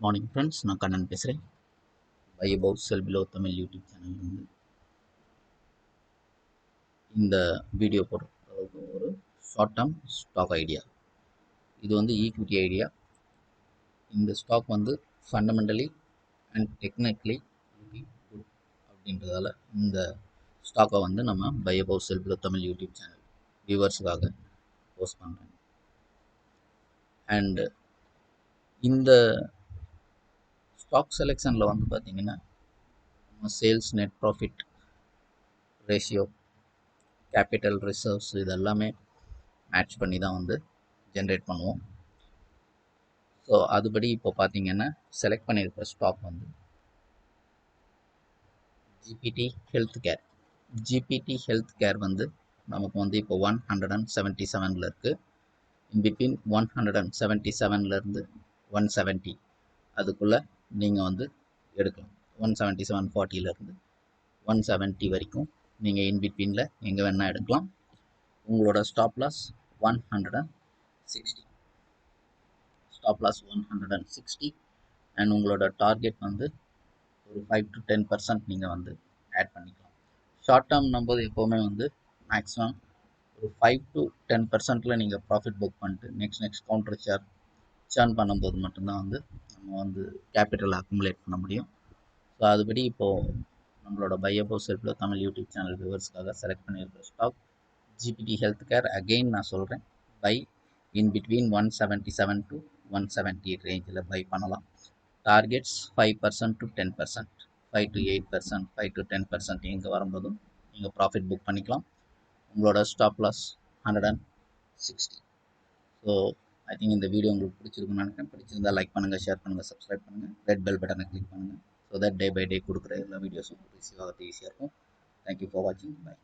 Morning friends, நான் கண்ணன் பேசுகிறேன். Buy about sell below Tamil YouTube channel வந்து இந்த வீடியோ போடுறதுக்கு ஒரு ஷார்ட் டேர்ம் ஸ்டாக் ஐடியா. இது வந்து ஈக்விட்டி ஐடியா. இந்த ஸ்டாக் வந்து ஃபண்டமெண்டலி அண்ட் டெக்னிக்கலி குட் அப்படின்றதால இந்த ஸ்டாக்கை வந்து நம்ம buy about sell below Tamil YouTube channel வியூவர்ஸுக்காக போஸ்ட் பண்ணுறேன். அண்டு இந்த ஸ்டாக் செலெக்ஷனில் வந்து பார்த்திங்கன்னா sales, net profit ratio, capital reserves இது எல்லாமே மேட்ச் பண்ணி தான் வந்து ஜென்ரேட் பண்ணுவோம். ஸோ அதுபடி இப்போ பார்த்தீங்கன்னா செலக்ட் பண்ணியிருக்கிற ஸ்டாக் வந்து GPT health care. GPT health care வந்து நமக்கு வந்து இப்போ 177 இருக்குது. இன் பிட்வீன் 177 170 அதுக்குள்ளே நீங்கள் வந்து எடுக்கலாம். 177.40 170 வரைக்கும் நீங்கள் இன்பிட்வீனில் எங்கே வேணால் எடுக்கலாம். உங்களோட stop loss 160, stop loss 160 and உங்களோட டார்கெட் வந்து ஒரு 5 to 10% நீங்கள் வந்து ஆட் பண்ணிக்கலாம். ஷார்ட் டேர்ம் நம்போது எப்போவுமே வந்து மேக்ஸிமம் ஒரு 5 to 10% நீங்கள் ப்ராஃபிட் புக் பண்ணிட்டு நெக்ஸ்ட் கவுண்டர் சேர்ன் பண்ணும்போது மட்டும்தான் வந்து நம்ம வந்து கேபிட்டல் அக்குமுலேட் பண்ண முடியும். ஸோ அதுபடி இப்போது நம்மளோட buy about sell below Tamil YouTube channel வியூவர்ஸ்க்காக செலக்ட் பண்ணியிருக்கிற stock GPT health care. Again நான் சொல்கிறேன், பை இன் பிட்வீன் 177 to 170 ரேஞ்சில் பை பண்ணலாம். டார்கெட்ஸ் 5% to 10%, 5 to 8%, 5 to 10% இங்கே வரும்போதும் நீங்கள் ப்ராஃபிட் புக் பண்ணிக்கலாம். உங்களோட stop loss 160. So I think இந்த வீடியோ உங்களுக்கு பிடிச்சிருக்குன்னு நினைக்கிறேன். பிடிச்சிருந்தா லைக் பண்ணுங்கள், ஷேர் பண்ணுங்கள், சப்ஸ்கிரைப் பண்ணுங்கள், ரெட் பெல் பட்டனை கிளிக் பண்ணுங்கள். So that day by day கொடுக்குற எல்லா வீடியோஸும் ரிசீவ் ஆகிறது ஈஸியாக இருக்கும். தேங்க்யூ ஃபார் வாட்சிங். பை.